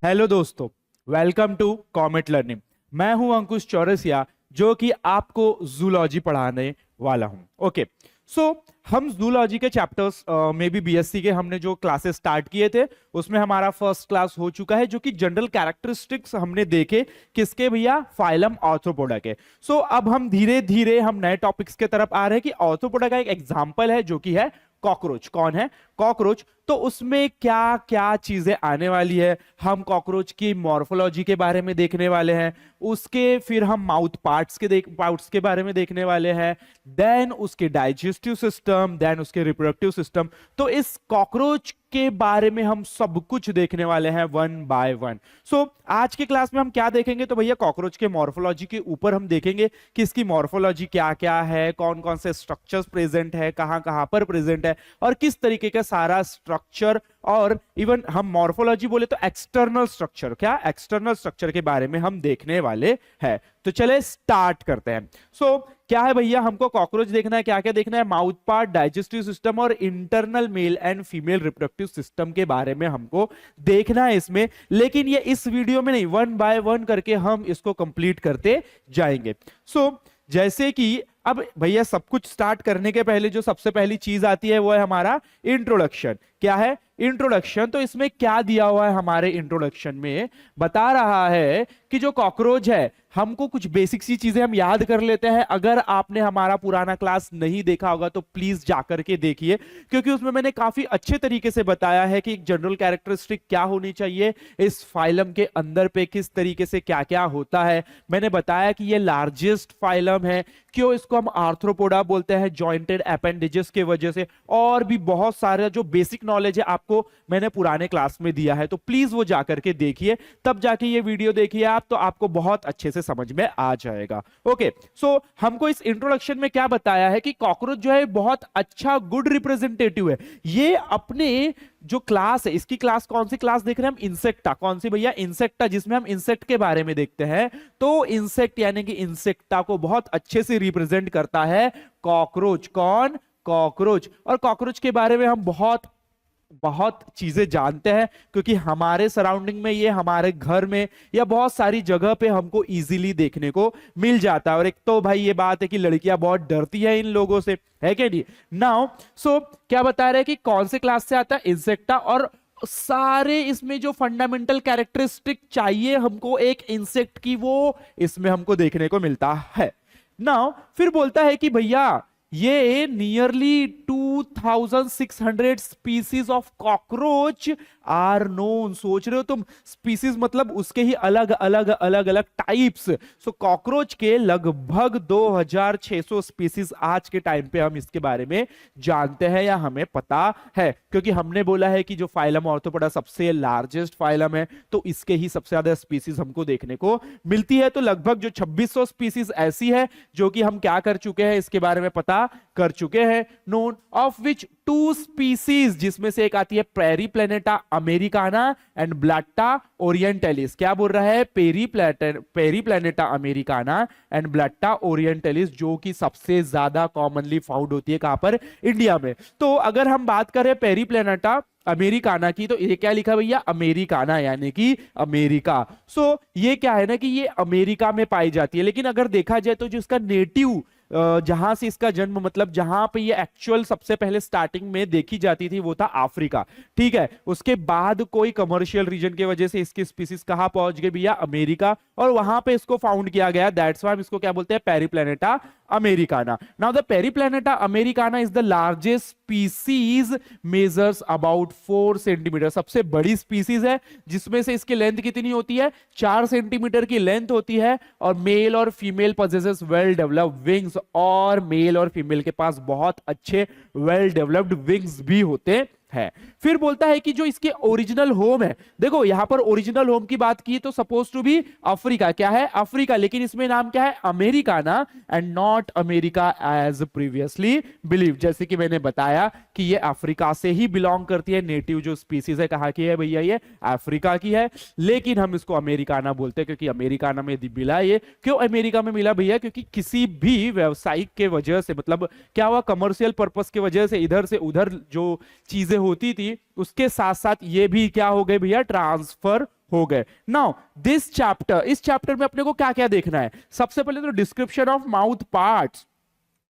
Hello दोस्तों, welcome to comet learning. मैं हूं अंकुश चौरसिया, जो कि आपको जूलॉजी पढ़ाने वाला हूं। ओके, सो हम जूलॉजी के चैप्टर्स में भी बीएससी के हमने जो क्लासेस स्टार्ट किए थे उसमें हमारा फर्स्ट क्लास हो चुका है, जो कि जनरल कैरेक्टरिस्टिक्स हमने देखे किसके भैया, फाइलम आर्थ्रोपोडा के। सो अब हम धीरे धीरे हम नए टॉपिक्स के तरफ आ रहे हैं कि आर्थ्रोपोडा का एक एग्जाम्पल है जो कि है कॉकरोच। कौन है कॉकरोच? तो उसमें क्या क्या चीजें आने वाली है, हम कॉकरोच की मॉर्फोलॉजी के बारे में देखने वाले हैं, उसके फिर हम माउथ पार्ट्स के बारे में देखने वाले हैं, देन उसके डाइजेस्टिव सिस्टम, देन उसके रिप्रोडक्टिव सिस्टम। तो इस कॉकरोच के बारे में हम सब कुछ देखने वाले हैं वन बाय वन। सो आज की क्लास में हम क्या देखेंगे, तो भैया कॉकरोच के मॉर्फोलॉजी के ऊपर हम देखेंगे कि इसकी मॉर्फोलॉजी क्या क्या है, कौन कौन से स्ट्रक्चर्स प्रेजेंट है, कहां कहां पर प्रेजेंट है, और किस तरीके का सारा स्ट्रक्चर, और इवन हम मॉर्फोलॉजी बोले तो एक्सटर्नल स्ट्रक्चर, क्या एक्सटर्नल स्ट्रक्चर के बारे में हम देखने वाले हैं। तो चले स्टार्ट करते हैं। सो क्या है भैया, हमको कॉकरोच देखना है, क्या क्या देखना है, माउथ पार्ट, डाइजेस्टिव सिस्टम और internal mail and female reproductive system के बारे में हमको देखना है इसमें। लेकिन ये इस वीडियो में नहीं, वन बाय वन करके हम इसको कंप्लीट करते जाएंगे। सो जैसे कि अब भैया सब कुछ स्टार्ट करने के पहले जो सबसे पहली चीज आती है वो है हमारा इंट्रोडक्शन। क्या है इंट्रोडक्शन? तो इसमें क्या दिया हुआ है हमारे इंट्रोडक्शन में, बता रहा है कि जो कॉकरोच है, हमको कुछ बेसिक सी चीजें हम याद कर लेते हैं। अगर आपने हमारा पुराना क्लास नहीं देखा होगा तो प्लीज जाकर के देखिए, क्योंकि उसमें मैंने काफी अच्छे तरीके से बताया है कि जनरल कैरेक्टरिस्टिक क्या होनी चाहिए, इस फाइलम के अंदर पे किस तरीके से क्या क्या होता है। मैंने बताया कि ये लार्जेस्ट फाइलम है, क्यों इसको हम आर्थ्रोपोडा बोलते हैं, जॉइंटेड अपेंडेजेस के वजह से, और भी बहुत सारे जो बेसिक नॉलेज है आपको मैंने पुराने क्लास में दिया है। तो प्लीज वो जाकर के देखिए, तब जाके ये वीडियो देखिए आप, तो आपको बहुत अच्छे से समझ में आ जाएगा। ओके, सो हमको इस इंट्रोडक्शन में क्या बताया है कि कॉकरोच जो है बहुत अच्छा गुड रिप्रेजेंटेटिव है। ये अपने जो क्लास है, इसकी क्लास कौन सी क्लास देख रहे हैं हम, इंसेक्टा। कौन सी भैया? इंसेक्टा, जिसमें हम इंसेक्ट के बारे में देखते हैं। तो इंसेक्ट यानी कि इंसेक्टा को बहुत अच्छे से रिप्रेजेंट करता है कॉकरोच। कौन? कॉकरोच। और कॉकरोच के बारे में हम बहुत बहुत चीजें जानते हैं, क्योंकि हमारे सराउंडिंग में, ये हमारे घर में या बहुत सारी जगह पे हमको इजीली देखने को मिल जाता है। और एक तो भाई ये बात है कि लड़कियां बहुत डरती है इन लोगों से, है क्या नहीं? नाउ सो क्या बता रहे हैं कि कौन से क्लास से आता है, इंसेक्टा। और सारे इसमें जो फंडामेंटल कैरेक्टरिस्टिक चाहिए हमको एक इंसेक्ट की, वो इसमें हमको देखने को मिलता है। नाउ फिर बोलता है कि भैया ये nearly 2600 species of cockroach are known. सोच रहे हो तुम, स्पीसीज मतलब उसके ही अलग अलग अलग अलग टाइप्स। सो कॉकरोच के लगभग 2600 स्पीसीज आज के टाइम पे हम इसके बारे में जानते हैं या हमें पता है, क्योंकि हमने बोला है कि जो फाइलम आर्थ्रोपोडा सबसे लार्जेस्ट फाइलम है, तो इसके ही सबसे ज्यादा स्पीसीज हमको देखने को मिलती है। तो लगभग जो 2600 स्पीसीज ऐसी है जो कि हम क्या कर चुके हैं, इसके बारे में पता कर चुके हैं। नोन ऑफ विच 2 स्पीसीज, जिसमें से एक आती है पेरीप्लैनेटा अमेरिकाना एंड ब्लैट्टा ओरिएंटलिस। क्या बोल रहा है? पेरीप्लैनेटा अमेरिकाना एंड ब्लैट्टा ओरिएंटलिस, जो कि सबसे ज्यादा कॉमनली फाउंड होती है कहां पर? इंडिया में। तो अगर हम बात करें पेरीप्लैनेटा अमेरिकाना की, तो ये क्या लिखा भैया? अमेरिकाना, यानी कि अमेरिका। सो ये क्या है ना कि ये अमेरिका में पाई जाती है, लेकिन अगर देखा जाए तो जो इसका नेटिव, जहां से इसका जन्म, मतलब जहां पे ये एक्चुअल सबसे पहले स्टार्टिंग में देखी जाती थी, वो था अफ्रीका। ठीक है, उसके बाद कोई कमर्शियल रीजन की वजह से इसकी स्पीसीज कहां पहुंच गई भैया? अमेरिका, और वहां पे इसको फाउंड किया गया। दैट्स व्हाई हम इसको क्या बोलते हैं? Periplaneta Americana. Now the Periplaneta Americana is the largest species, measures about 4 centimetre. सबसे बड़ी स्पीसीज है, जिसमें से इसकी लेंथ कितनी होती है? 4 सेंटीमीटर की लेंथ होती है। और मेल और female possesses well developed wings, और मेल और फीमेल के पास बहुत अच्छे वेल डेवलप्ड विंग्स भी होते है। फिर बोलता है कि जो इसके ओरिजिनल होम है, देखो यहां पर ओरिजिनल होम की बात की तो सपोज टू बी अफ्रीका। क्या है? अफ्रीका, लेकिन इसमें नाम क्या है? Americana and not America as previously believe. जैसे कि मैंने बताया कि ये अफ्रीका से ही बिलोंग करती है। नेटिव जो स्पीसीज है कहां की है भैया? ये अफ्रीका की है, लेकिन हम इसको अमेरिकाना बोलते हैं क्योंकि अमेरिकाना में मिला। ये क्यों अमेरिका में मिला भैया? क्योंकि किसी भी व्यावसायिक के वजह से, मतलब क्या हुआ, कमर्शियल पर्पस की वजह से इधर से उधर जो चीजें होती थी उसके साथ साथ ये भी क्या हो गए भैया, ट्रांसफर हो गए। नाउ दिस चैप्टर, इस चैप्टर में अपने को क्या क्या देखना है, सबसे पहले तो डिस्क्रिप्शन ऑफ माउथ पार्ट्स,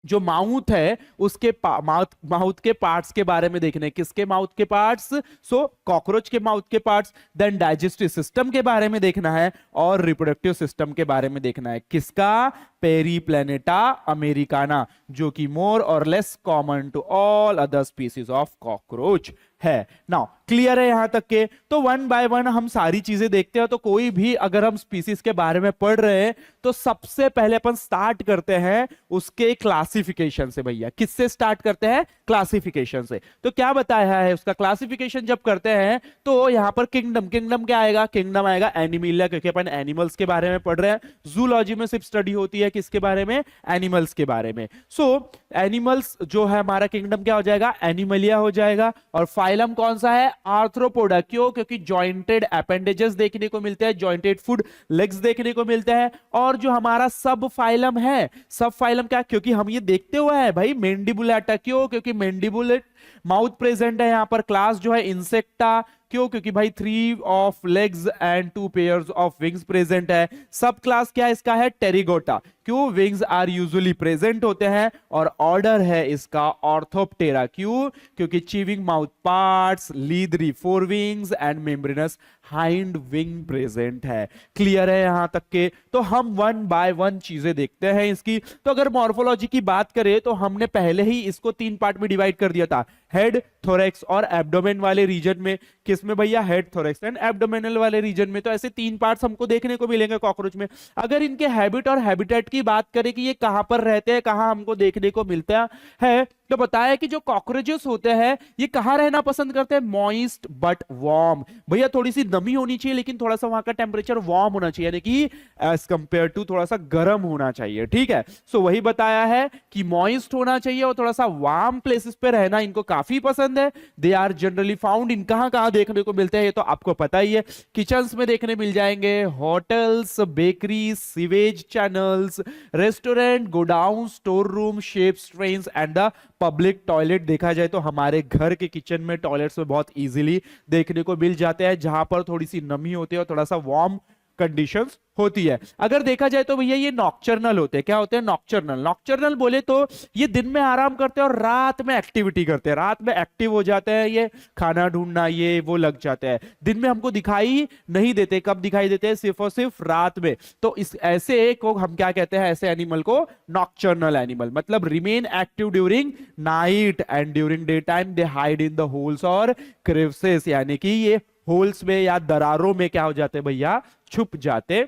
जो माउथ है उसके माउथ के पार्ट्स के बारे में देखने, किसके माउथ के पार्ट्स, सो कॉकरोच के माउथ के पार्ट्स, देन डाइजेस्टिव सिस्टम के बारे में देखना है और रिप्रोडक्टिव सिस्टम के बारे में देखना है, किसका, पेरीप्लेनेटा अमेरिकाना, जो कि मोर और less common to all other species of cockroach है। नाउ क्लियर है यहां तक के, तो वन बाय वन हम सारी चीजें देखते हैं। तो कोई भी अगर हम स्पीसीज के बारे में पढ़ रहे हैं तो सबसे पहले अपन स्टार्ट करते हैं उसके क्लासिफिकेशन से भैया। किससे स्टार्ट करते हैं, क्लासिफिकेशन से। तो क्या बताया है उसका क्लासिफिकेशन जब करते हैं तो यहां पर किंगडम, किंगडम क्या आएगा, किंगडम आएगा एनिमिलिया, क्योंकि अपन एनिमल्स के बारे में पढ़ रहे हैं। जूलॉजी में सिर्फ स्टडी होती है किसके बारे में, एनिमल्स के बारे में। सो एनिमल्स जो है हमारा किंगडम क्या हो जाएगा, एनिमलिया हो जाएगा। और फाइलम कौन सा है, आर्थ्रोपोडा। क्यों, क्योंकि जॉइंटेड अपेंडेजेस देखने को मिलते हैं, जॉइंटेड फुट लेग्स देखने को मिलते हैं। और जो हमारा सब फाइलम है, सब फाइलम क्या, क्योंकि हम ये देखते हुए हैं भाई मैंडिबुलेटा, क्यों, क्योंकि मैंडिबुलेट माउथ प्रेजेंट है यहाँ पर। क्लास जो है इंसेक्टा, क्यों, क्योंकि भाई 3 of legs and 2 pairs of wings present है। सब क्लास क्या इसका है, टेरिगोटा, क्यों, विंग्स आर यूजुअली प्रेजेंट होते हैं। और ऑर्डर है इसका ऑर्थोप्टेरा, क्यों, क्योंकि chewing mouth parts, leathery fore wings and membranous hind wing present है। क्लियर है यहां तक के, तो हम वन बाय वन चीजें देखते हैं इसकी। तो अगर मॉर्फोलॉजी की बात करें तो हमने पहले ही इसको 3 पार्ट में डिवाइड कर दिया था, हेड, थोरैक्स और एब्डोमेन वाले रीजन में। किसमें भैया, हेड, थोरैक्स एंड एब्डोमेनल वाले रीजन में। तो ऐसे 3 पार्ट्स हमको देखने को मिलेंगे कॉकरोच में। अगर इनके हैबिट और हैबिटेट की बात करें कि ये कहां पर रहते हैं, कहां हमको देखने को मिलता है, तो बताया कि जो कॉकरोचेस होते हैं ये कहां रहना पसंद करते हैं, मॉइस्ट बट वार्म। भैया थोड़ी सी नमी होनी चाहिए लेकिन थोड़ा सा वहां का टेम्परेचर वार्म होना चाहिए, यानी कि एज कंपेयर टू थोड़ा सा गर्म होना चाहिए। ठीक है, सो वही बताया है कि मॉइस्ट होना चाहिए और थोड़ा सा वार्म प्लेसेस पे रहना इनको काफी पसंद है। They are generally found in कहां कहां देखने को मिलते हैं, ये तो आपको पता ही है, किचन्स में देखने मिल जाएंगे, hotels, bakery, sewage channels, restaurant, godown, store room, shapes, trains and the public toilet. देखा जाए तो हमारे घर के किचन में टॉयलेट्स में बहुत इजीली देखने को मिल जाते हैं, जहां पर थोड़ी सी नमी होती है और थोड़ा सा वार्म कंडीशंस होती है। अगर देखा जाए तो भैया ये नॉक्चर्नल होते हैं। क्या होते हैं, नॉक्चर्नल। नॉक्चर्नल बोले तो ये दिन में आराम करते हैं और रात में एक्टिविटी करते हैं, रात में एक्टिव हो जाते हैं, ये खाना ढूंढना ये वो लग जाते हैं। दिन में हमको दिखाई नहीं देते, कब दिखाई देते हैं, सिर्फ और सिर्फ रात में। तो इस ऐसे को हम क्या कहते हैं, ऐसे एनिमल को नॉक्चर्नल एनिमल, मतलब remain active during night and during day time they hide in the holes और क्रेविसेस, यानी कि ये होल्स में या दरारों में क्या हो जाते हैं भैया, छुप जाते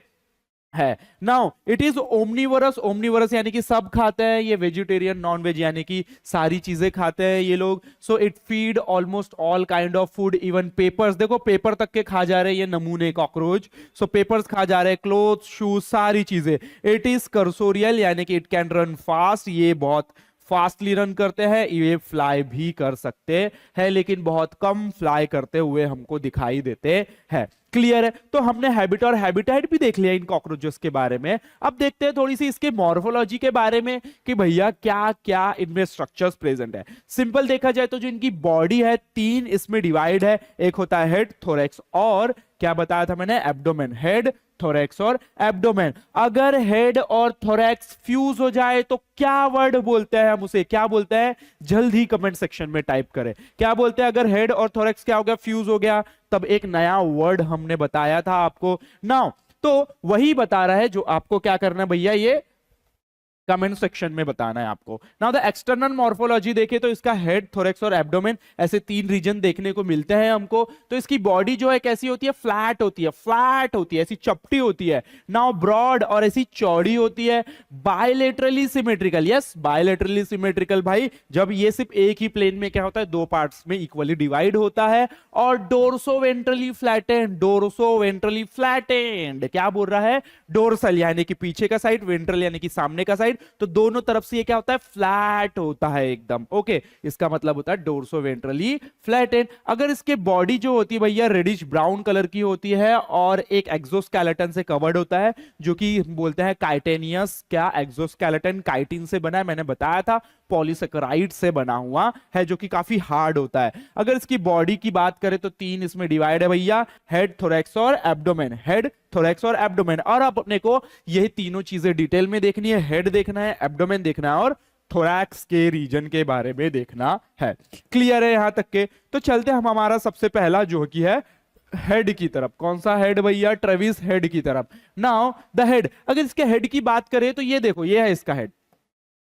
है। नाउ इट इज ओमनिवरस, ओमनिवरस यानी कि सब खाते हैं ये, वेजिटेरियन नॉन वेज यानी कि सारी चीजें खाते हैं ये लोग। So it feed almost all kind of food, even papers, देखो पेपर तक के खा जा रहे हैं ये नमूने कॉकरोच। सो पेपर्स खा जा रहे हैं, क्लोथ, शूज, सारी चीजें। इट इज कर्सोरियल यानी कि इट कैन रन फास्ट, ये बहुत फास्टली रन करते हैं। ये फ्लाई भी कर सकते हैं लेकिन बहुत कम फ्लाई करते हुए हमको दिखाई देते हैं। क्लियर है, तो हमने हैबिट और हैबिटेट भी देख लिया इन कॉकरोचेस के बारे में। अब देखते हैं थोड़ी सी इसके मॉर्फोलॉजी के बारे में कि भैया क्या क्या इनमें स्ट्रक्चर्स प्रेजेंट है। सिंपल देखा जाए तो जो इनकी बॉडी है 3 इसमें डिवाइड है, एक होता है हेड, थोरैक्स और क्या बताया था मैंने, एब्डोमेन। हेड, थोरैक्स और एब्डोमेन। अगर हेड और थोरैक्स फ्यूज हो जाए तो क्या वर्ड बोलते हैं हम उसे, क्या बोलते हैं, जल्द ही कमेंट सेक्शन में टाइप करें क्या बोलते हैं। अगर हेड और थोरैक्स क्या हो गया, फ्यूज हो गया, तब एक नया वर्ड हमने बताया था आपको। नाउ तो वही बता रहा है जो आपको क्या करना है भैया, ये कमेंट सेक्शन में बताना है आपको। नाउ द एक्सटर्नल मॉर्फोलॉजी देखे तो इसका हेड, थोरैक्स और एब्डोमेन ऐसे 3 रीजन देखने को मिलते हैं हमको। तो इसकी बॉडी जो है कैसी होती है, फ्लैट होती है, फ्लैट होती है, ऐसी चपटी होती है। नाउ ब्रॉड और ऐसी चौड़ी होती है। Bilaterally symmetrical, yes bilaterally symmetrical भाई, जब ये सिर्फ एक ही प्लेन में क्या होता है, 2 पार्ट्स में इक्वली डिवाइड होता है। और डोर्सोवेंट्रली फ्लैटेंड, डोर्सोवेंट्रली फ्लैटेंड क्या बोल रहा है, डोर्सल यानी कि पीछे का साइड, वेंट्रल यानी कि सामने का साइड, साइड, तो दोनों तरफ से ये क्या होता है, फ्लैट होता है एकदम। ओके, इसका मतलब होता है डोर्सोवेंट्रली फ्लैटेन। अगर इसके बॉडी जो होती है भैया रेडिश ब्राउन कलर की होती है और एक एक्सोस्केलेटन से कवर्ड होता है, जो कि बोलते हैं काइटेनियस। क्या एक्सोस्केलेटन काइटिन से बना है, मैंने बताया था, पॉलीसेकेराइड से बना हुआ है, जो कि काफी हार्ड होता है। अगर इसकी बॉडी की बात करें तो तीन इसमें डिवाइड है भैया, हेड, थोरैक्स और एब्डोमेन। हेड, थोरैक्स और एब्डोमेन। और अब अपने को यही तीनों चीजें डिटेल में देखनी है, हेड देखना है, एब्डोमेन देखना है और थोरैक्स के रीजन के बारे में देखना है। क्लियर है यहां तक के? तो चलते हम हमारा सबसे पहला जो कि है हेड की तरफ। कौन सा हेड भैया? ट्रेविस हेड की तरफ। नाउ द हेड, अगर इसके हेड की बात करें तो ये देखो, ये है इसका हेड।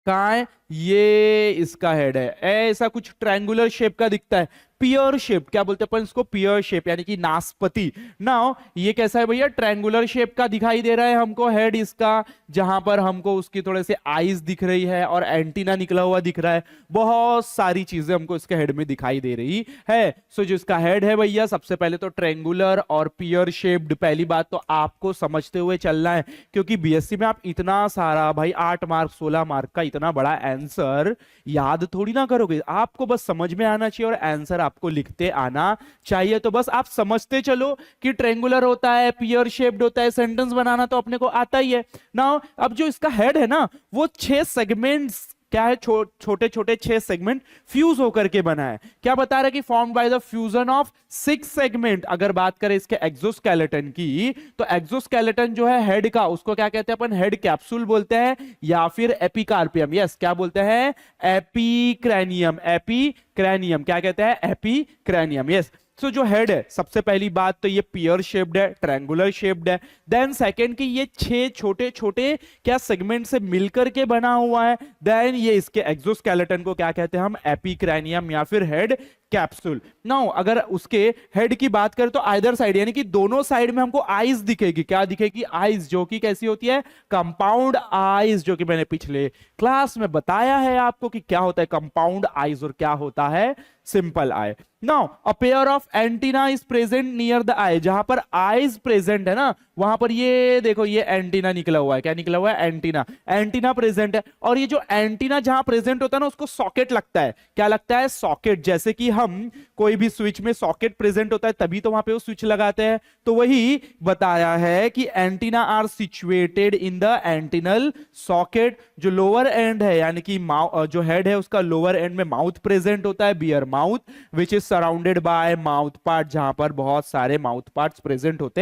कहां है? ये इसका हेड है, ऐसा कुछ ट्रायंगुलर शेप का दिखता है, पियर शेप। क्या बोलते हैं अपन इसको? पियर शेप, यानी कि नासपति। नाउ ये कैसा है भैया? ट्रायंगुलर शेप का दिखाई दे रहा है हमको हेड इसका, जहां पर हमको उसकी थोड़े से आईज दिख रही है और एंटीना निकला हुआ दिख रहा है। बहुत सारी चीजें हमको इसके हेड में दिखाई दे रही है। सो जो इसका हेड है भैया, सबसे पहले तो ट्रायंगुलर और पियर शेप्ड। पहली बात तो आपको समझते हुए चलना है, क्योंकि बीएससी में आप इतना सारा भाई 8 मार्क 16 मार्क का इतना बड़ा आंसर याद थोड़ी ना करोगे। आपको बस समझ में आना चाहिए और आंसर आपको लिखते आना चाहिए। तो बस आप समझते चलो कि ट्रायंगुलर होता है, पियर शेप्ड होता है, सेंटेंस बनाना तो अपने को आता ही है ना। अब जो इसका हेड है ना, वो 6 सेगमेंट्स, क्या है, छोटे छोटे 6 सेगमेंट फ्यूज होकर के बना है। क्या बता रहा है कि formed by the fusion of 6 segment. अगर बात करें इसके एक्सोस्केलेटन की, तो एक्सोस्केलेटन जो है हेड का, उसको क्या कहते हैं अपन? हेड कैप्सूल बोलते हैं या फिर एपिकार्पियम। यस, क्या बोलते हैं? एपिक्रैनियम। एपिक्रैनियम क्या कहते हैं? एपिक्रैनियम। यस। सो जो हेड है, सबसे पहली बात तो ये पियर शेप्ड है, ट्रायंगुलर शेप्ड है। देन सेकंड कि ये 6 छोटे छोटे क्या सेगमेंट से मिलकर के बना हुआ है। देन ये इसके एक्सोस्केलेटन को क्या कहते हैं हम? एपिक्रैनियम या फिर हेड कैप्सूल। नाउ अगर उसके हेड की बात करें तो आइदर साइड, यानी कि दोनों साइड में हमको आईज दिखेगी। क्या दिखेगी? आईज, जो कि कैसी होती है? कंपाउंड आईज, जो कि मैंने पिछले क्लास में बताया है आपको कि क्या होता है कंपाउंड आईज और क्या होता है simple eye. Now a pair of antenna is present near the eye. जहां पर आईज प्रेजेंट है ना, वहां पर ये देखो, ये एंटीना निकला हुआ है। क्या निकला हुआ है? एंटीना। एंटीना प्रेजेंट है, और ये जो एंटीना जहां प्रेजेंट होता है ना, उसको सॉकेट लगता है। क्या लगता है? सॉकेट। जैसे कि हम कोई भी स्विच में सॉकेट प्रेजेंट होता है तभी तो वहां पे वो स्विच लगाते हैं। तो वही बताया है कि antenna are situated in the antennal socket. जो लोअर एंड है, यानी कि जो हेड है उसका लोअर एंड में माउथ प्रेजेंट होता है, bear mouth, which is surrounded by mouth part, जहां पर बहुत सारे माउथ पार्ट्स प्रेजेंट होते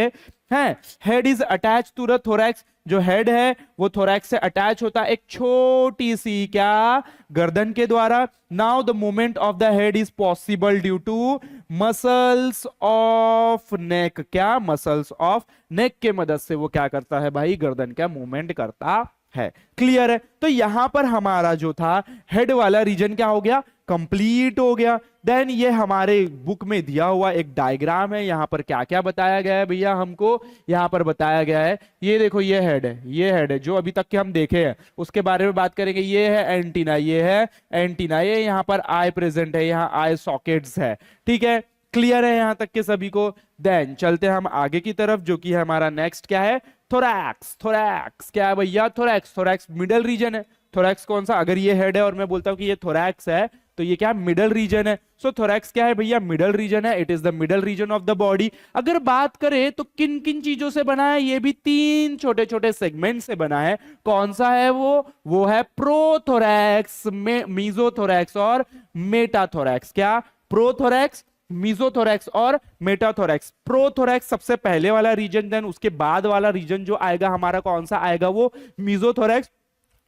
हैं। Head is attach to the thorax. जो हेड है वो थोरैक्स से अटैच होता है एक छोटी सी क्या गर्दन के द्वारा। Now the movement of the head is possible due to muscles of neck. क्या? मसल्स ऑफ नेक के मदद से वो क्या करता है भाई? गर्दन का मूवमेंट करता है। क्लियर है? तो यहां पर हमारा जो था हेड वाला रीजन क्या हो गया? कंप्लीट हो गया। देन ये हमारे बुक में दिया हुआ एक डायग्राम है। यहां पर क्या क्या बताया गया है भैया हमको? यहां पर बताया गया है, ये देखो, ये हेड है, ये हेड है जो अभी तक के हम देखे हैं, उसके बारे में बात करेंगे। ये है एंटीना, ये है एंटीना, ये यहां पर आई प्रेजेंट है, यहां आई सॉकेट्स है। ठीक है? क्लियर है यहां तक के सभी को? देन चलते हम आगे की तरफ, जो कि हमारा नेक्स्ट क्या है? थोरैक्स। थोरैक्स क्या है भैया? थोरैक्स। थोरैक्स मिडल रीजन है। थोरैक्स कौन सा? अगर ये हेड है और मैं बोलता हूं कि ये थोरैक्स है, तो ये क्या? मिडल रीजन है। सो थोरैक्स क्या है भैया? मिडल रीजन है। It is the middle region of the body. अगर बात करें तो किन किन चीजों से बना है? ये भी 3 छोटे छोटे सेगमेंट से बना है। कौन सा है वो है प्रोथोरैक्स, मीजोथोरैक्स और मेटाथोरैक्स। क्या? प्रोथोरैक्स, मीजोथोरैक्स और मेटाथोरैक्स। प्रोथोरैक्स सबसे पहले वाला रीजन, देन उसके बाद वाला रीजन जो आएगा हमारा कौन सा आएगा? वो मीजोथोरैक्स,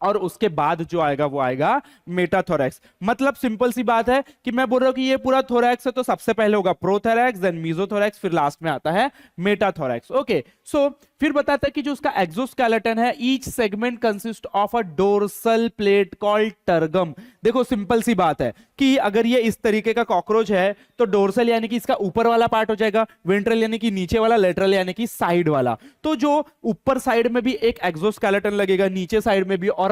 और उसके बाद जो आएगा वो आएगा मेटाथोरैक्स। मतलब सिंपल सी बात है कि मैं बोल रहा हूं कि ये पूरा थोरैक्स है, तो सबसे पहले होगा प्रोथोरैक्स, देन मीजोथोरैक्स, फिर लास्ट में आता है मेटाथोरैक्स। ओके, सो फिर बताता है कि जो उसका एक्सोस्केलेटन है, each segment consist of a dorsal plate called tergum. देखो सिंपल सी बात है कि अगर ये इस तरीके का कॉकरोच है, तो डोर्सल यानी कि इसका ऊपर वाला पार्ट हो जाएगा, वेंट्रल यानी कि नीचे वाला, लेटरल यानी कि साइड वाला। तो जो ऊपर साइड में भी एक एक्सोस्केलेटन लगेगा, नीचे साइड में भी और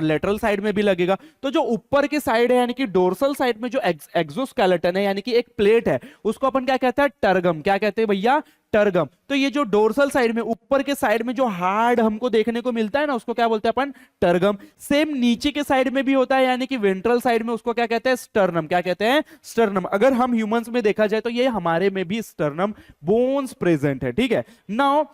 लेटरल साइड में भी लगेगा। तो जो ऊपर के साइड है यानी कि डोर्सल साइड में जो एक्सोस्केलेटन है, यानी कि एक प्लेट है, उसको अपन क्या कहते हैं? टर्गम। क्या कहते हैं भैया? टर्गम। तो ये जो डोर्सल साइड में, ऊपर के साइड में जो हार्ड हमको देखने को मिलता है ना, उसको क्या बोलते हैं अपन? टर्गम। सेम नीचे के साइड में भी होता है, यानी कि वेंट्रल साइड में, उसको क्या कहते हैं? स्टर्नम। क्या कहते हैं? स्टर्नम। अगर हम ह्यूमंस में देखा जाए तो ये हमारे में भी स्टर्नम बोन्स प्रेजेंट है, ठीक है। नाउ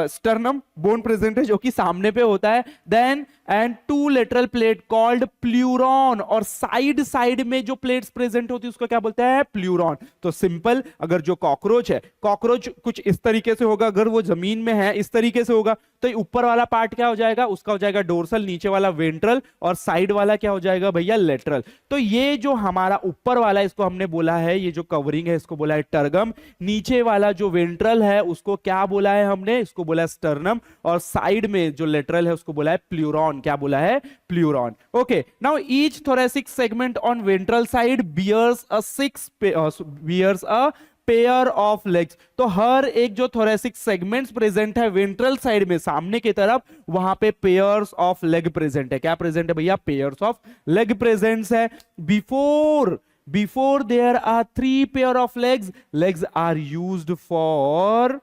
स्टर्नम बोन प्रेजेंट है जो कि सामने पे होता है। Then and two lateral plate called pleuron, और साइड साइड में जो प्लेट्स प्रेजेंट होती है उसको क्या बोलते हैं? प्लूरॉन। तो सिंपल, अगर जो कॉकरोच है, कॉकरोच कुछ इस तरीके से होगा, अगर वो जमीन में है इस तरीके से होगा, तो ऊपर वाला पार्ट क्या हो जाएगा? उसका हो जाएगा डोर्सल, नीचे वाला वेंट्रल, और साइड वाला क्या हो जाएगा भैया? लेटरल। तो ये जो हमारा ऊपर वाला, इसको हमने बोला है, ये जो कवरिंग है इसको बोला है टर्गम। नीचे वाला जो वेंट्रल है उसको क्या बोला है हमने? इसको बोला है स्टर्नम। और साइड में जो लेटरल है उसको बोला है प्लूरॉन। क्या बोला है? Pleuron. Okay, now each thoracic segment on ventral side bears a pair of legs. तो हर एक जो थोरेसिक सेगमेंट्स प्रेजेंट है वेंट्रल साइड में, सामने की तरफ, वहां पे पेयर्स ऑफ लेग प्रेजेंट है। क्या प्रेजेंट है भैया? पेयर्स ऑफ लेग प्रेजेंट है। Before there are 3 pair of legs are used for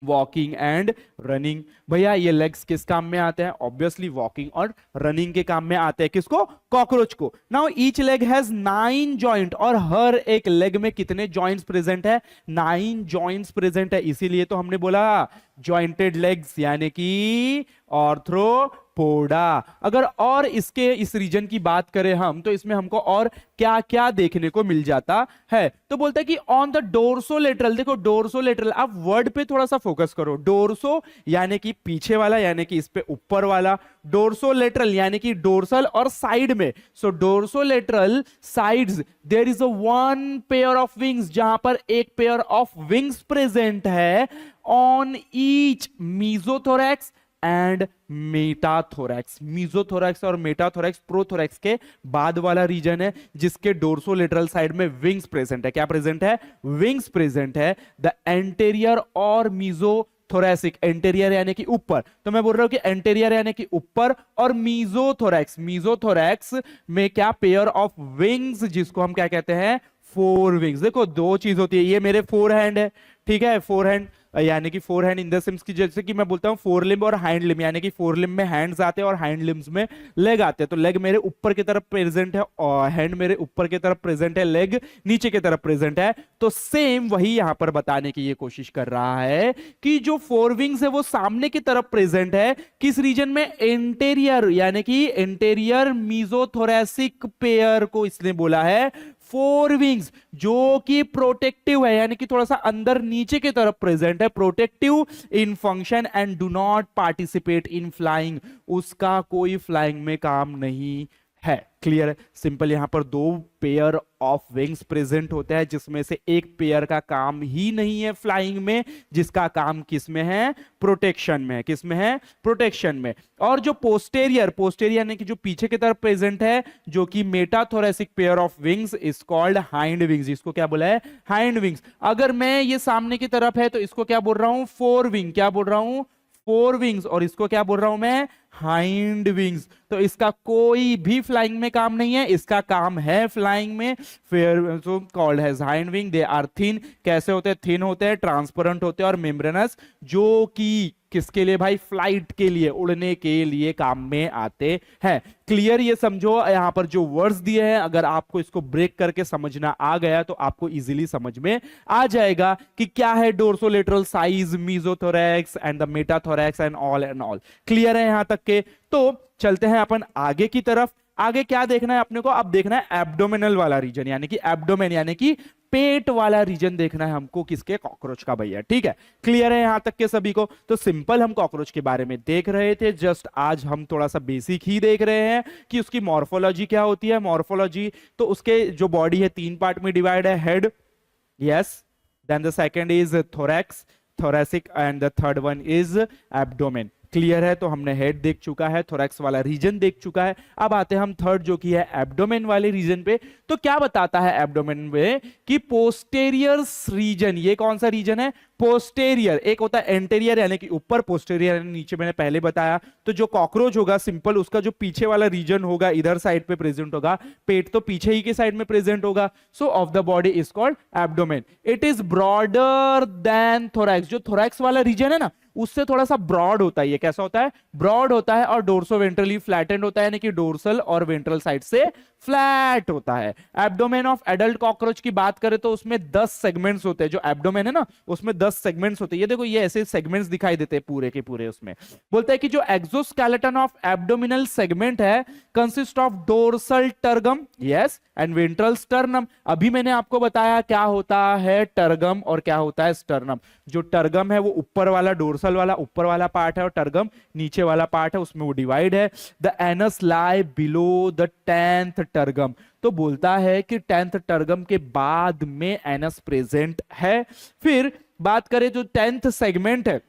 walking and running. भैया ये लेग्स किस काम में आते हैं? ऑब्वियसली वॉकिंग और रनिंग के काम में आते हैं। किसको? कॉकरोच को। Now each leg has 9 joint, और हर एक लेग में कितने जॉइंट्स प्रेजेंट है? 9 जॉइंट्स प्रेजेंट है। इसीलिए तो हमने बोला जॉइंटेड लेग्स, यानी कि ऑर्थ्रोपोडा। अगर और इसके इस रीजन की बात करें हम, तो इसमें हमको और क्या क्या देखने को मिल जाता है? तो बोलता है कि ऑन द डोर्सोलेटरल, देखो डोर्सोलेटरल, आप वर्ड पे थोड़ा सा फोकस करो। डोर्सो यानी कि पीछे वाला, यानी कि इस पे ऊपर वाला। डोर्सोलेटरल यानी कि डोर्सल और साइड में। So dorsolateral sides there is a 1 pair of wings, जहां पर एक पेयर ऑफ विंग्स प्रेजेंट है on each mesothorax and metathorax. Mesothorax और मेटाथोरैक्स प्रोथोरैक्स के बाद वाला रीजन है जिसके डोर्सोलेटरल साइड में विंग्स प्रेजेंट है। क्या प्रेजेंट है? विंग्स प्रेजेंट है। द एंटेरियर और मीजो थोरेसिक, एंटेरियर यानी कि ऊपर, तो मैं बोल रहा हूं कि एंटेरियर यानी कि ऊपर, और मीजोथोरैक्स में क्या? पेयर ऑफ विंग्स, जिसको हम क्या कहते हैं? 4 विंग्स। देखो दो चीज होती है, ये मेरे 4 हैंड है, ठीक है, 4 हैंड, यानी कि 4 हैंड इन द सेंस की, जैसे कि मैं बोलता हूँ 4 लिम्ब और हाइंड लिम्ब, यानी कि 4 लिम्ब में हैंड्स आते हैं और हाइंड लिम्स में लेग आते हैं। तो लेग मेरे ऊपर की तरफ प्रेजेंट है और हैंड मेरे ऊपर की तरफ प्रेजेंट है, लेग नीचे की तरफ प्रेजेंट है। तो सेम वही यहां पर बताने की ये कोशिश कर रहा है कि जो 4 विंग्स है वो सामने की तरफ प्रेजेंट है। किस रीजन में? एंटेरियर, यानी कि एंटेरियर मीजोथोरैसिक पेयर को इसने बोला है 4 विंग्स, जो कि प्रोटेक्टिव है, यानी कि थोड़ा सा अंदर नीचे की तरफ प्रेजेंट है, protective in function and do not participate in flying. उसका कोई फ्लाइंग में काम नहीं है। क्लियर है? सिंपल। यहां पर 2 पेयर ऑफ विंग्स प्रेजेंट होते हैं, जिसमें से एक पेयर का काम ही नहीं है फ्लाइंग में, जिसका काम किस में है? प्रोटेक्शन में। किस में है? प्रोटेक्शन में। और जो पोस्टेरियर यानी कि जो पीछे की तरफ प्रेजेंट है, जो कि metathoracic pair of wings is called hind wings. इसको क्या बोला है? Hind wings. अगर मैं ये सामने की तरफ है तो इसको क्या बोल रहा हूं? 4 विंग। क्या बोल रहा हूं? 4 विंग्स। और इसको क्या बोल रहा हूं मैं? Hind wings. तो इसका कोई भी फ्लाइंग में काम नहीं है, इसका काम है फ्लाइंग में। फिर so called has hind wing. They are thin. कैसे होते हैं? थिन होते हैं, ट्रांसपेरेंट होते हैं और मेम्ब्रेनस, जो कि किसके लिए भाई? फ्लाइट के लिए, उड़ने के लिए काम में आते हैं। क्लियर? ये समझो, यहां पर जो वर्ड्स दिए हैं, अगर आपको इसको ब्रेक करके समझना आ गया तो आपको इजीली समझ में आ जाएगा कि क्या है dorsolateral size, mesothorax and the metathorax and all. Clear है यहां तक के? तो चलते हैं अपन आगे की तरफ। आगे क्या देखना है अपने को? अब देखना है एब्डोमिनल वाला रीजन, यानी कि एब्डोमेन यानी कि पेट वाला रीजन देखना है हमको। किसके? कॉकरोच का भैया। ठीक है? क्लियर है यहां तक के सभी को? तो सिंपल, हम कॉकरोच के बारे में देख रहे थे जस्ट। आज हम थोड़ा सा बेसिक ही देख रहे हैं कि उसकी मॉर्फोलॉजी क्या होती है। मॉर्फोलॉजी तो उसके जो बॉडी है 3 पार्ट में डिवाइड है। Head, yes, then the second is thoracic and the third one is abdomen. Clear है? तो हमने हेड देख चुका है, थोरैक्स वाला रीजन देख चुका है। अब आते हैं हम थर्ड जो कि है एब्डोमेन वाले रीजन पे। तो क्या बताता है एब्डोमेन में? कि पोस्टेरियर रीजन, ये कौन सा रीजन है? पोस्टेरियर, एक होता है एंटेरियर यानी कि ऊपर, पोस्टेरियर यानी नीचे, मैंने पहले बताया। तो जो कॉकरोच होगा सिंपल, उसका जो पीछे वाला रीजन होगा इधर साइड पे प्रेजेंट होगा, पेट तो पीछे ही के साइड में प्रेजेंट होगा। सो of the body is called abdomen. It is broader then thorax, जो थोरैक्स वाला रीजन है ना उससे थोड़ा सा ब्रॉड होता है। ये कैसा होता है? ब्रॉड होता है। और डोर्सो वेंट्रली फ्लैटेंड होता है, यानी कि डोर्सल और वेंट्रल साइड से फ्लैट होता है। एब्डोमेन ऑफ एडल्ट कॉकरोच की बात करें तो उसमें 10 सेगमेंट्स होते हैं। जो एब्डोमेन है ना उसमें 10 सेगमेंट्स होते हैं। ये देखो, ये ऐसे सेगमेंट्स दिखाई देते हैं पूरे के पूरे। उसमें बोलता है कि जो एक्सोस्केलेटन ऑफ एब्डोमिनल सेगमेंट है consist of dorsal tergum, yes, and ventral sternum. अभी मैंने आपको बताया क्या होता है टर्गम और क्या होता है स्टर्नम। जो टर्गम है वो ऊपर वाला, डोर्सल वाला ऊपर वाला पार्ट है, और टर्गम नीचे वाला पार्ट है, उसमें वो डिवाइड है। The anus lie below the 10th tergum. तो बोलता है कि 10th टर्गम के बाद में एनस प्रेजेंट है। फिर बात करें जो 10th सेगमेंट है,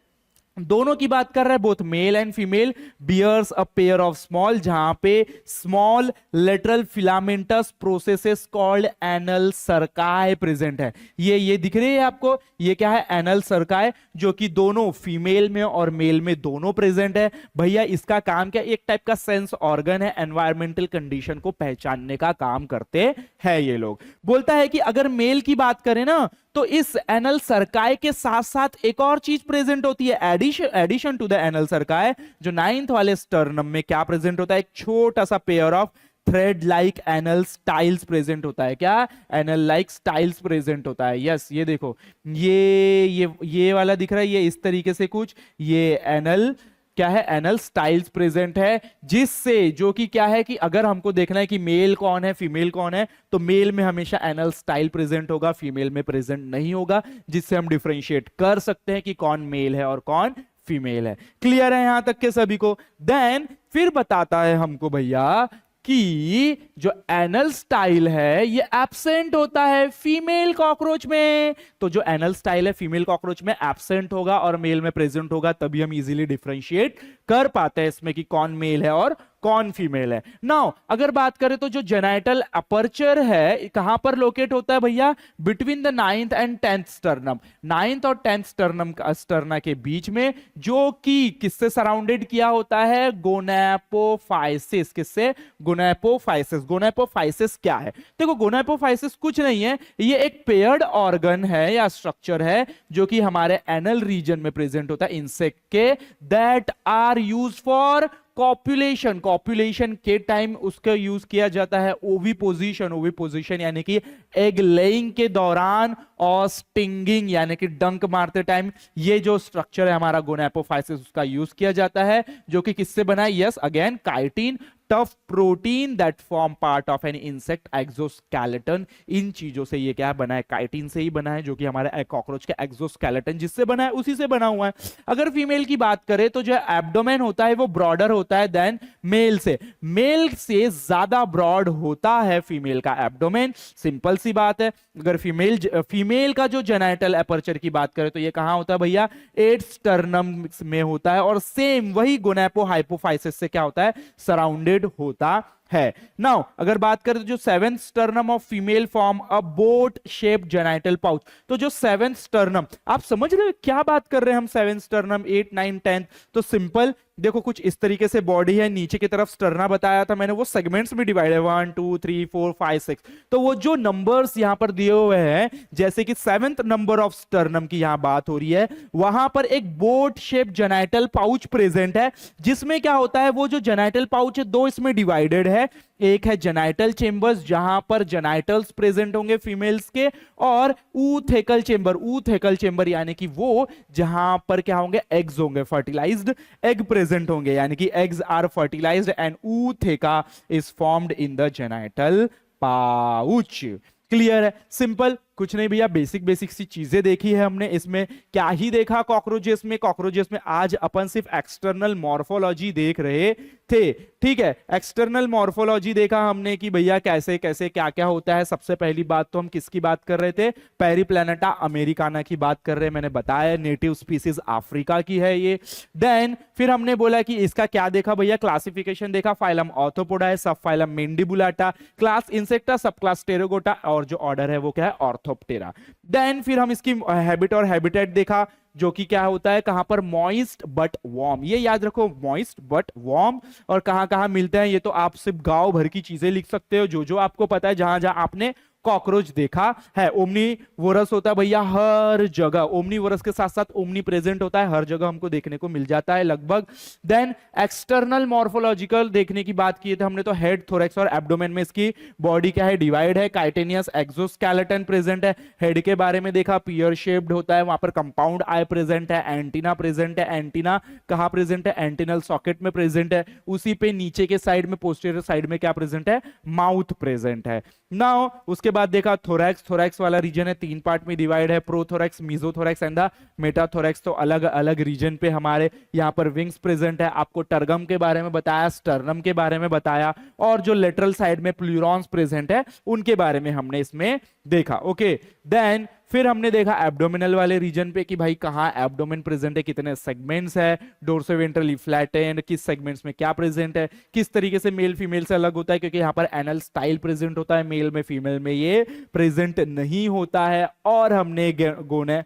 दोनों की बात कर रहा है, both male and female, bears a pair of small, जहां पे small lateral filamentous processes called anal cerci present है। ये दिख रही है आपको, ये क्या है? एनल सर्काई, जो कि दोनों फीमेल में और मेल में दोनों प्रेजेंट है। भैया इसका काम क्या? एक टाइप का सेंस ऑर्गन है, एनवायरमेंटल कंडीशन को पहचानने का काम करते हैं ये लोग। बोलता है कि अगर मेल की बात करें ना तो इस एनल सर्काई के साथ साथ एक और चीज प्रेजेंट होती है, एडिशन टू द एनल सर्काई। जो 9th वाले स्टर्नम में क्या प्रेजेंट होता है? एक छोटा सा pair of thread like anal styles present होता है। क्या? एनल लाइक स्टाइल्स प्रेजेंट होता है। यस, ये देखो, ये वाला दिख रहा है, ये इस तरीके से कुछ, ये एनल क्या है? एनल स्टाइल्स प्रेजेंट है, जिससे जो कि क्या है कि अगर हमको देखना है कि मेल कौन है फीमेल कौन है, तो मेल में हमेशा एनल स्टाइल प्रेजेंट होगा, फीमेल में प्रेजेंट नहीं होगा, जिससे हम डिफरेंशिएट कर सकते हैं कि कौन मेल है और कौन फीमेल है। क्लियर है यहां तक के सभी को? देन फिर बताता है हमको भैया कि जो एनल स्टाइल है ये एब्सेंट होता है फीमेल कॉकरोच में। तो जो एनल स्टाइल है फीमेल कॉकरोच में एब्सेंट होगा और मेल में प्रेजेंट होगा, तभी हम इजीली डिफरेंशिएट कर पाते हैं इसमें कि कौन मेल है और कौन फीमेल है। नाउ अगर बात करें तो जो जेनाइटल अपर्चर है कहां पर लोकेट होता है भैया? Between the 9th and 10th sternum, 9th और 10th स्टर्नम स्टर्ना के बीच में, जो कि किससे सराउंडेड किया होता है? गोनैपोफाइसिस। किससे? गोनैपोफाइसिस। गोनैपोफाइसिस क्या है? देखो, गोनैपोफाइसिस कुछ नहीं है, ये एक पेयर्ड ऑर्गन है या स्ट्रक्चर है जो कि हमारे एनल रीजन में प्रेजेंट होता है इंसेक्ट के, that are use for copulation. Copulation के टाइम उसका यूज किया जाता है ओविपोजिशन। ओविपोजिशन यानी कि एग लेइंग के दौरान, और स्टिंगिंग यानी कि डंक मारते टाइम। ये जो स्ट्रक्चर है हमारा गोनैपोफाइसिस, उसका यूज किया जाता है, जो कि किससे बना है? Yes, again chitin, tough protein that form part of an insect exoskeleton. इन चीजों से ये क्या बना है? काइटिन से ही बना है, जो कि हमारे कॉकरोच के एक्सोस्केलेटन जिससे बना है उसी से बना हुआ है। अगर फीमेल की बात करें तो जो एब्डोमेन होता है वो ब्रॉडर होता है देन मेल से। मेल से ज्यादा ब्रॉड होता है फीमेल का एब्डोमेन, सिंपल सी बात है। अगर फीमेल का जो जेनाइटल अपर्चर की बात करें तो ये कहां होता है भैया? 8th स्टर्नम में होता है, और सेम वही गोनैपोहाइपोफाइसिस से क्या होता है? सराउंडेड होता है। नाउ अगर बात करें तो जो 7th sternum of female form a boat shape genital pouch. तो जो 7th स्टर्नम, आप समझ रहे हो क्या बात कर रहे हैं हम? 7th sternum, 8, 9, 10। तो सिंपल देखो, कुछ इस तरीके से बॉडी है, नीचे की तरफ स्टर्ना बताया था मैंने, वो सेगमेंट्स में डिवाइड है, 1 2 3 4 5 6। तो वो जो नंबर्स यहां पर दिए हुए हैं, जैसे कि 7th नंबर ऑफ स्टर्नम की यहां बात हो रही है, वहां पर एक boat shape genital pouch present है, जिसमें क्या होता है? वो जो जेनाइटल पाउच है, दो इसमें डिवाइडेड है। एक है जेनाइटल चेंबर्स, जहां पर जेनाइटल्स प्रेजेंट होंगे फीमेल्स के, और ऊथेकल चेंबर। ऊथेकल चेंबर यानी कि वो जहां पर क्या होंगे? एग्स होंगे, फर्टिलाइज्ड एग प्रेजेंट होंगे, यानी कि eggs are fertilized and ootheca is formed in the genital pouch. Clear है? सिंपल, कुछ नहीं भैया, बेसिक बेसिक सी चीजें देखी है हमने। इसमें क्या ही देखा कॉकरोचेस में? कॉकरोचेस में आज अपन सिर्फ एक्सटर्नल मॉर्फोलॉजी देख रहे थे, ठीक है? एक्सटर्नल मॉर्फोलॉजी देखा हमने कि भैया कैसे कैसे क्या क्या होता है। सबसे पहली बात तो हम किसकी बात कर रहे थे? पेरिप्लैनेटा अमेरिकाना की बात कर रहे हैं। मैंने बताया नेटिव स्पीसीज अफ्रीका की है ये। देन फिर हमने बोला कि इसका क्या देखा भैया? क्लासिफिकेशन देखा, फाइलम ऑर्थोपोडा है, सब फाइलम मेंडिबुलाटा, क्लास इंसेक्टा, सब क्लास टेरोगोटा, और जो ऑर्डर है वो क्या है? ऑर्थोप्टेरा। देन फिर हम इसकी हैबिट और हैबिटेट देखा, जो कि क्या होता है, कहां पर, मॉइस्ट बट वार्म। ये याद रखो, मॉइस्ट बट वार्म। और कहां कहां मिलते हैं ये तो आप सिर्फ गांव भर की चीजें लिख सकते हो, जो जो आपको पता है, जहां जहां आपने कॉकरोच देखा है। ओमनीवोरस होता है भैया हर जगह, ओमनीवोरस के साथ साथ ओमनी प्रेजेंट होता है, हर जगह हमको देखने को मिल जाता है लगभग। देन एक्सटर्नल मॉर्फोलॉजिकल देखने की बात की थी हमने, तो हेड, थोरैक्स और एब्डोमेन में इसकी बॉडी क्या है, डिवाइड है। काइटेनियस एक्सोस्केलेटन प्रेजेंट है। हेड के बारे में देखा, पियर शेप्ड होता है, वहां पर कंपाउंड आई प्रेजेंट है। एंटीना प्रेजेंट है। एंटीना कहां प्रेजेंट है, एंटीनल सॉकेट में प्रेजेंट है। उसी पे नीचे के साइड में, पोस्टीरियर साइड में क्या प्रेजेंट है, माउथ प्रेजेंट है। नाउ उसके बाद देखा थोरैक्स, थोरैक्स वाला रीजन है, 3 पार्ट में डिवाइड है, prothorax, mesothorax and the metathorax. तो अलग अलग रीजन पे हमारे यहाँ पर विंग्स प्रेजेंट है। आपको टर्गम के बारे में बताया, स्टर्नम के बारे में बताया, और जो लेटरल साइड में प्लूरॉन्स प्रेजेंट है उनके बारे में हमने इसमें देखा। ओके, देन फिर हमने देखा एब्डोमिनल वाले रीजन पे कि भाई कहाँ एब्डोमेन प्रेजेंट है, कितने सेगमेंट्स है, डोर्सोवेंट्रली फ्लैटेंड, किस सेगमेंट्स में क्या प्रेजेंट है, किस तरीके से मेल फीमेल से अलग होता है, क्योंकि यहाँ पर एनल स्टाइल प्रेजेंट होता है, मेल में फीमेल में ये प्रेजेंट नहीं होता है। और हमने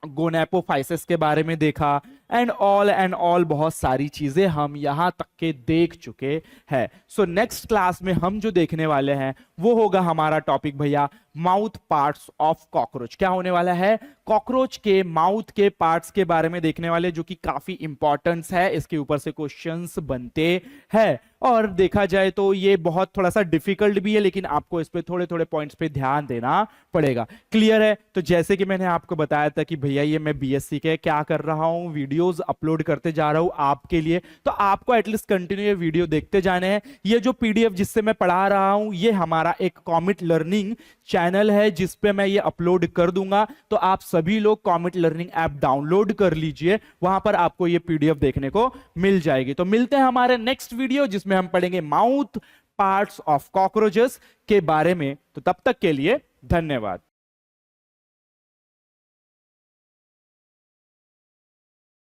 गोनेपोफाइसिस के बारे में देखा, एंड ऑल बहुत सारी चीजें हम यहां तक के देख चुके हैं। सो नेक्स्ट क्लास में हम जो देखने वाले हैं वो होगा हमारा टॉपिक भैया माउथ पार्ट्स ऑफ कॉकरोच। क्या होने वाला है, कॉकरोच के माउथ के पार्ट्स के बारे में देखने वाले, जो कि काफी इंपॉर्टेंस है, इसके ऊपर से क्वेश्चंस बनते हैं। और देखा जाए तो ये बहुत थोड़ा सा डिफिकल्ट भी है, लेकिन आपको इस पे थोड़े थोड़े पॉइंट्स पे ध्यान देना पड़ेगा। क्लियर है? तो जैसे कि मैंने आपको बताया था कि भैया ये मैं बीएससी के क्या कर रहा हूं, वीडियोस अपलोड करते जा रहा हूं आपके लिए, तो आपको एटलीस्ट कंटिन्यू ये वीडियो देखते जाने हैं। ये जो पीडीएफ जिससे मैं पढ़ा रहा हूं, ये हमारा एक कॉमेट लर्निंग चैनल है जिस पे मैं ये अपलोड कर दूंगा। तो आप सभी लोग कॉमेट लर्निंग ऐप डाउनलोड कर लीजिए, वहां पर आपको ये पीडीएफ देखने को मिल जाएगी। तो मिलते हैं हमारे नेक्स्ट वीडियो जिसमें हम पढ़ेंगे माउथ पार्ट्स ऑफ कॉकरोचेस के बारे में। तो तब तक के लिए धन्यवाद।